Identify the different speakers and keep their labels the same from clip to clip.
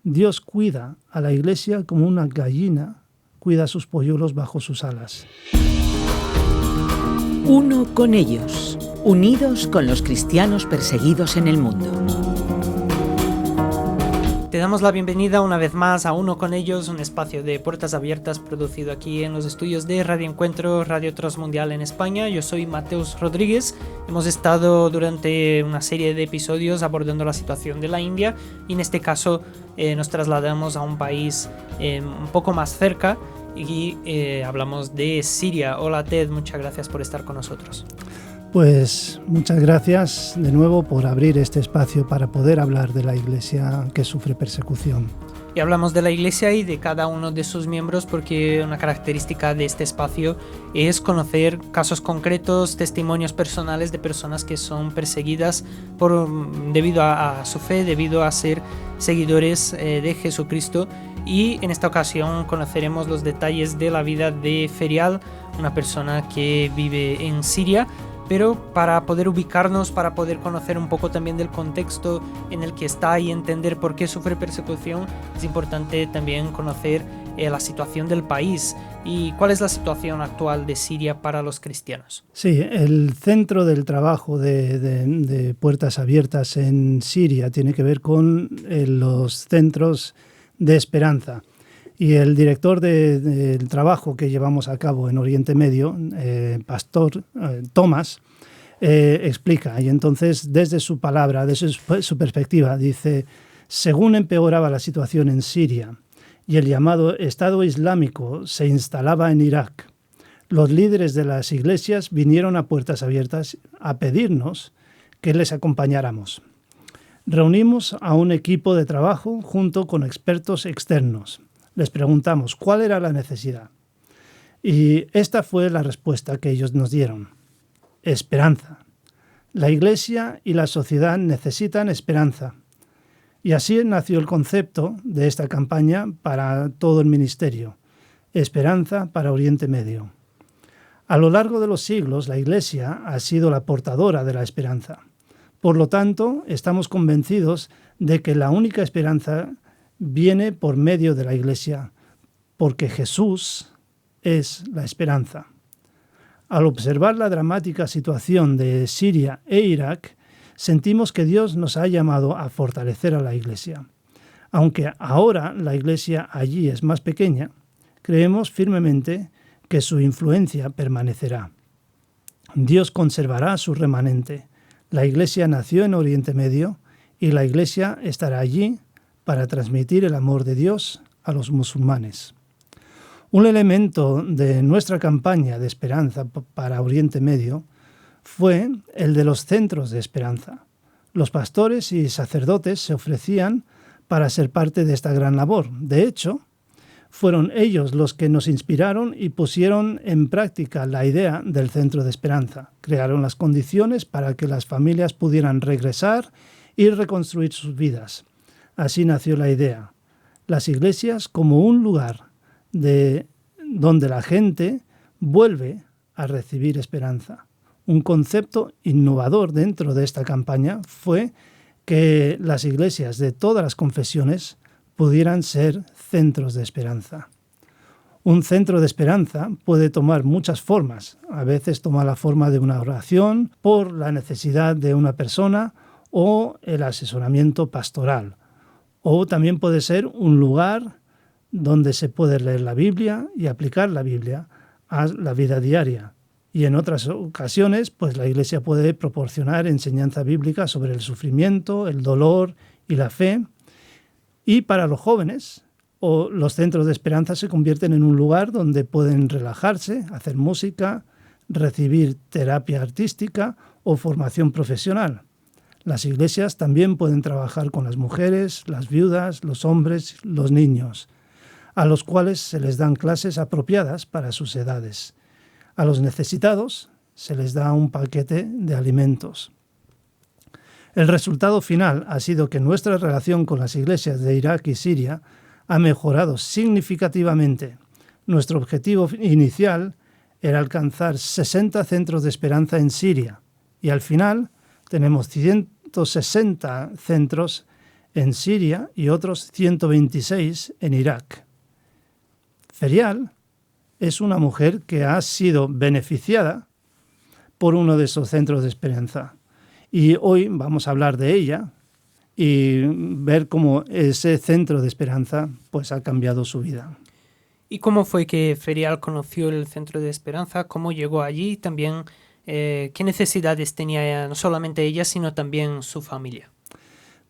Speaker 1: Dios cuida a la Iglesia como una gallina cuida a sus polluelos bajo sus alas.
Speaker 2: Uno con ellos, unidos con los cristianos perseguidos en el mundo.
Speaker 3: Te damos la bienvenida una vez más a Uno con ellos, un espacio de puertas abiertas producido aquí en los estudios de Radio Encuentro, Radio Transmundial en España. Yo soy Mateus Rodríguez. Hemos estado durante una serie de episodios abordando la situación de la India y en este caso nos trasladamos a un país un poco más cerca y hablamos de Siria. Hola Ted, muchas gracias por estar con nosotros.
Speaker 1: Pues muchas gracias de nuevo por abrir este espacio para poder hablar de la Iglesia que sufre persecución.
Speaker 3: Y hablamos de la Iglesia y de cada uno de sus miembros porque una característica de este espacio es conocer casos concretos, testimonios personales de personas que son perseguidas debido a su fe, debido a ser seguidores de Jesucristo. Y en esta ocasión conoceremos los detalles de la vida de Ferial, una persona que vive en Siria. Pero para poder ubicarnos, para poder conocer un poco también del contexto en el que está y entender por qué sufre persecución, es importante también conocer la situación del país y cuál es la situación actual de Siria para los cristianos.
Speaker 1: Sí, el centro del trabajo de Puertas Abiertas en Siria tiene que ver con los centros de esperanza. Y el director del trabajo que llevamos a cabo en Oriente Medio, Pastor Tomás, explica. Y entonces, desde su palabra, desde su perspectiva, dice, según empeoraba la situación en Siria y el llamado Estado Islámico se instalaba en Irak, los líderes de las iglesias vinieron a Puertas Abiertas a pedirnos que les acompañáramos. Reunimos a un equipo de trabajo junto con expertos externos. Les preguntamos cuál era la necesidad. Y esta fue la respuesta que ellos nos dieron. Esperanza. La Iglesia y la sociedad necesitan esperanza. Y así nació el concepto de esta campaña para todo el ministerio. Esperanza para Oriente Medio. A lo largo de los siglos, la Iglesia ha sido la portadora de la esperanza. Por lo tanto, estamos convencidos de que la única esperanza viene por medio de la Iglesia, porque Jesús es la esperanza. Al observar la dramática situación de Siria e Irak, sentimos que Dios nos ha llamado a fortalecer a la Iglesia. Aunque ahora la Iglesia allí es más pequeña, creemos firmemente que su influencia permanecerá. Dios conservará su remanente. La Iglesia nació en Oriente Medio y la Iglesia estará allí para transmitir el amor de Dios a los musulmanes. Un elemento de nuestra campaña de esperanza para Oriente Medio fue el de los centros de esperanza. Los pastores y sacerdotes se ofrecían para ser parte de esta gran labor. De hecho, fueron ellos los que nos inspiraron y pusieron en práctica la idea del centro de esperanza. Crearon las condiciones para que las familias pudieran regresar y reconstruir sus vidas. Así nació la idea. Las iglesias como un lugar donde la gente vuelve a recibir esperanza. Un concepto innovador dentro de esta campaña fue que las iglesias de todas las confesiones pudieran ser centros de esperanza. Un centro de esperanza puede tomar muchas formas. A veces toma la forma de una oración por la necesidad de una persona o el asesoramiento pastoral. O también puede ser un lugar donde se puede leer la Biblia y aplicar la Biblia a la vida diaria. Y en otras ocasiones, pues la Iglesia puede proporcionar enseñanza bíblica sobre el sufrimiento, el dolor y la fe. Y para los jóvenes, los centros de esperanza se convierten en un lugar donde pueden relajarse, hacer música, recibir terapia artística o formación profesional. Las iglesias también pueden trabajar con las mujeres, las viudas, los hombres, los niños, a los cuales se les dan clases apropiadas para sus edades. A los necesitados se les da un paquete de alimentos. El resultado final ha sido que nuestra relación con las iglesias de Irak y Siria ha mejorado significativamente. Nuestro objetivo inicial era alcanzar 60 centros de esperanza en Siria y al final tenemos 160 centros en Siria y otros 126 en Irak. Ferial es una mujer que ha sido beneficiada por uno de esos centros de esperanza. Y hoy vamos a hablar de ella y ver cómo ese centro de esperanza pues ha cambiado su vida.
Speaker 3: ¿Y cómo fue que Ferial conoció el Centro de Esperanza? ¿Cómo llegó allí? También, ¿qué necesidades tenía no solamente ella, sino también su familia?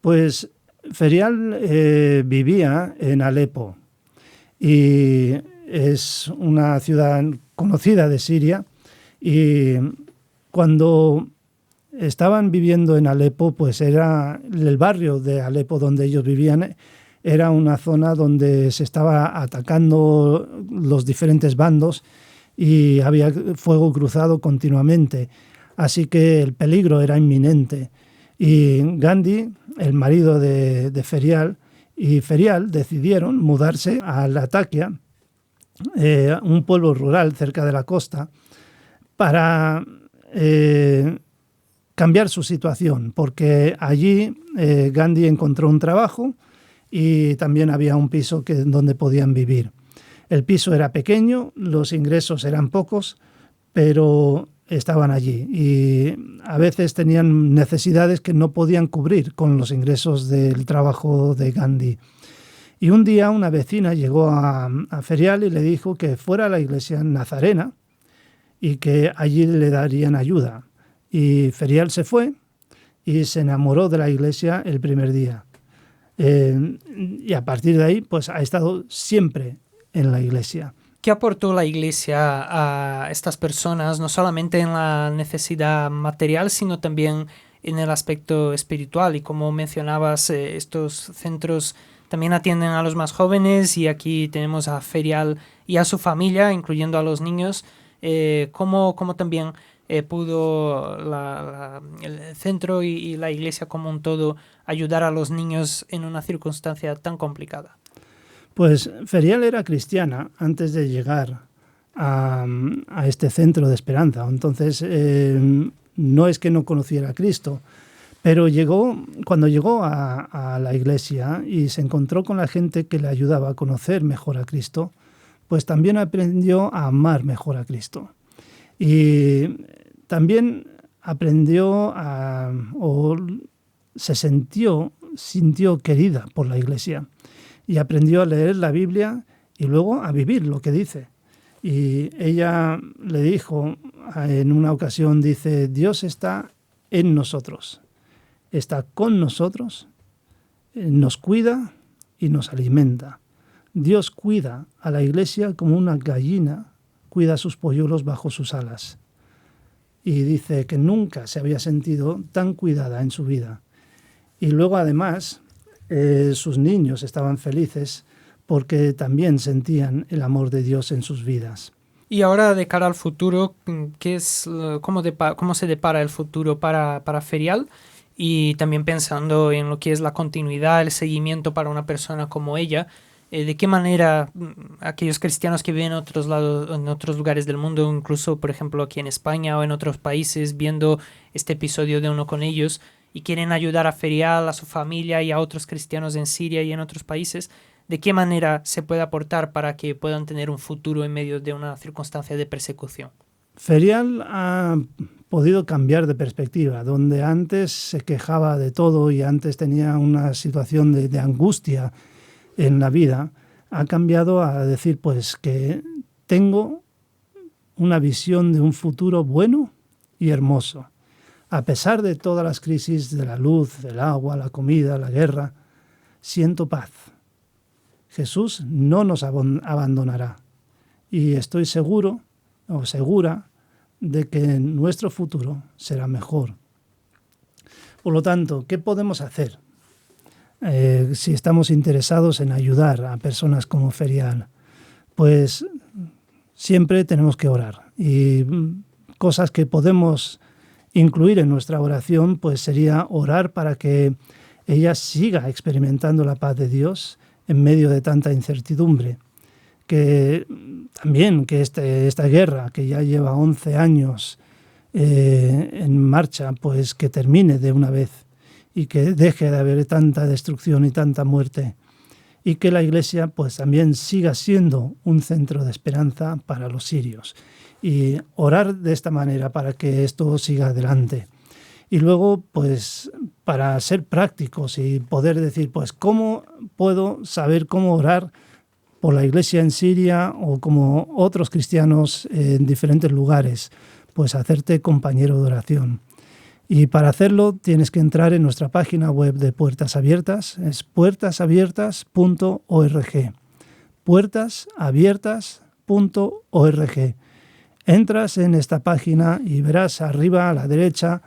Speaker 1: Pues Ferial vivía en Alepo y es una ciudad conocida de Siria, y cuando estaban viviendo en Alepo, pues era el barrio de Alepo donde ellos vivían, era una zona donde se estaba atacando los diferentes bandos y había fuego cruzado continuamente, así que el peligro era inminente. Y Gandhi, el marido de Ferial, y Ferial decidieron mudarse a Latakia, un pueblo rural cerca de la costa, para cambiar su situación, porque allí Gandhi encontró un trabajo y también había un piso donde podían vivir. El piso era pequeño, los ingresos eran pocos, pero estaban allí y a veces tenían necesidades que no podían cubrir con los ingresos del trabajo de Gandhi. Y un día una vecina llegó a Ferial y le dijo que fuera a la iglesia nazarena y que allí le darían ayuda. Y Ferial se fue y se enamoró de la iglesia el primer día. Y a partir de ahí pues ha estado siempre en la iglesia.
Speaker 3: ¿Qué aportó la iglesia a estas personas, no solamente en la necesidad material, sino también en el aspecto espiritual? Y como mencionabas, estos centros también atienden a los más jóvenes, y aquí tenemos a Ferial y a su familia, incluyendo a los niños. ¿Cómo también pudo el centro y la iglesia como un todo ayudar a los niños en una circunstancia tan complicada?
Speaker 1: Pues Ferial era cristiana antes de llegar a este centro de esperanza. Entonces, no es que no conociera a Cristo, pero cuando llegó a la iglesia y se encontró con la gente que le ayudaba a conocer mejor a Cristo, pues también aprendió a amar mejor a Cristo. Y también aprendió sintió querida por la iglesia. Y aprendió a leer la Biblia y luego a vivir lo que dice. Y ella le dijo en una ocasión, dice, Dios está en nosotros, está con nosotros, nos cuida y nos alimenta. Dios cuida a la iglesia como una gallina cuida a sus polluelos bajo sus alas. Y dice que nunca se había sentido tan cuidada en su vida. Y luego además sus niños estaban felices porque también sentían el amor de Dios en sus vidas.
Speaker 3: Y ahora, de cara al futuro, ¿cómo se depara el futuro para Ferial? Y también pensando en lo que es la continuidad, el seguimiento para una persona como ella, ¿de qué manera aquellos cristianos que viven en otros lugares del mundo, incluso por ejemplo aquí en España o en otros países, viendo este episodio de Uno con Ellos, y quieren ayudar a Ferial, a su familia y a otros cristianos en Siria y en otros países, ¿de qué manera se puede aportar para que puedan tener un futuro en medio de una circunstancia de persecución?
Speaker 1: Ferial ha podido cambiar de perspectiva, donde antes se quejaba de todo y antes tenía una situación de angustia en la vida, ha cambiado a decir pues que tengo una visión de un futuro bueno y hermoso. A pesar de todas las crisis de la luz, del agua, la comida, la guerra, siento paz. Jesús no nos abandonará y estoy seguro o segura de que nuestro futuro será mejor. Por lo tanto, ¿qué podemos hacer si estamos interesados en ayudar a personas como Ferial? Pues siempre tenemos que orar, y cosas que podemos incluir en nuestra oración pues sería orar para que ella siga experimentando la paz de Dios en medio de tanta incertidumbre. Que también que esta guerra que ya lleva 11 años en marcha, pues que termine de una vez y que deje de haber tanta destrucción y tanta muerte, y que la Iglesia pues también siga siendo un centro de esperanza para los sirios, y orar de esta manera para que esto siga adelante. Y luego, pues, para ser prácticos y poder decir, pues, ¿cómo puedo saber cómo orar por la Iglesia en Siria o como otros cristianos en diferentes lugares? Pues hacerte compañero de oración. Y para hacerlo tienes que entrar en nuestra página web de Puertas Abiertas, es puertasabiertas.org. puertasabiertas.org. Entras en esta página y verás arriba a la derecha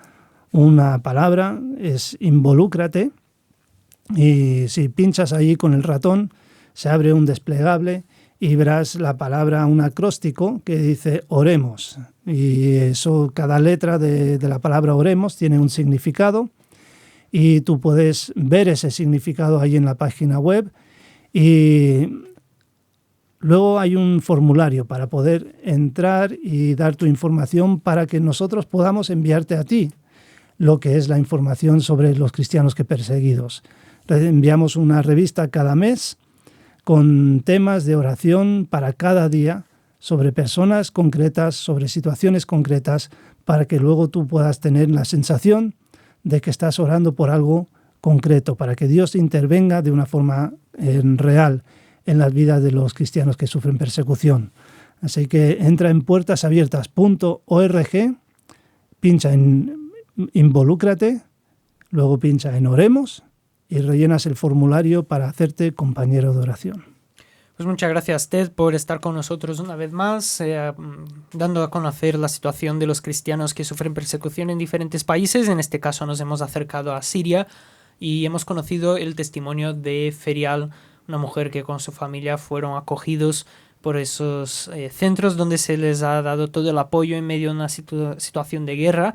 Speaker 1: una palabra, es involúcrate, y si pinchas ahí con el ratón se abre un desplegable y verás la palabra, un acróstico que dice oremos, y eso, cada letra de la palabra oremos tiene un significado y tú puedes ver ese significado ahí en la página web. Y luego hay un formulario para poder entrar y dar tu información para que nosotros podamos enviarte a ti lo que es la información sobre los cristianos que perseguidos. Enviamos una revista cada mes con temas de oración para cada día sobre personas concretas, sobre situaciones concretas, para que luego tú puedas tener la sensación de que estás orando por algo concreto, para que Dios intervenga de una forma real en las vidas de los cristianos que sufren persecución. Así que entra en puertasabiertas.org, pincha en involúcrate, luego pincha en oremos y rellenas el formulario para hacerte compañero de oración.
Speaker 3: Pues muchas gracias, Ted, por estar con nosotros una vez más, dando a conocer la situación de los cristianos que sufren persecución en diferentes países. En este caso nos hemos acercado a Siria y hemos conocido el testimonio de Ferial, una mujer que con su familia fueron acogidos por esos centros donde se les ha dado todo el apoyo en medio de una situación de guerra,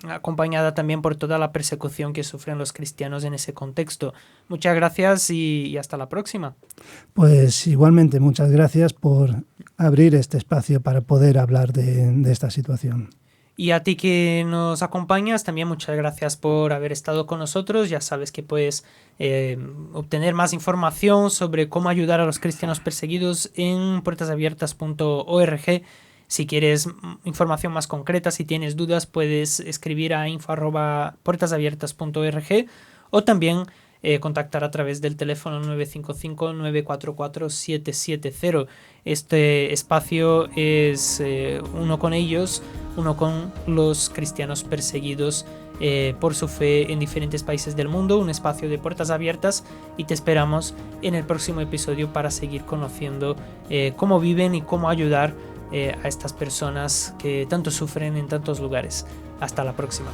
Speaker 3: acompañada también por toda la persecución que sufren los cristianos en ese contexto. Muchas gracias y hasta la próxima.
Speaker 1: Pues igualmente, muchas gracias por abrir este espacio para poder hablar de esta situación.
Speaker 3: Y a ti que nos acompañas, también muchas gracias por haber estado con nosotros. Ya sabes que puedes obtener más información sobre cómo ayudar a los cristianos perseguidos en puertasabiertas.org. Si quieres información más concreta, si tienes dudas, puedes escribir a info@puertasabiertas.org o también contactar a través del teléfono 955-944-770. Este espacio es uno con ellos, uno con los cristianos perseguidos por su fe en diferentes países del mundo, un espacio de puertas abiertas, y te esperamos en el próximo episodio para seguir conociendo cómo viven y cómo ayudar a estas personas que tanto sufren en tantos lugares. Hasta la próxima.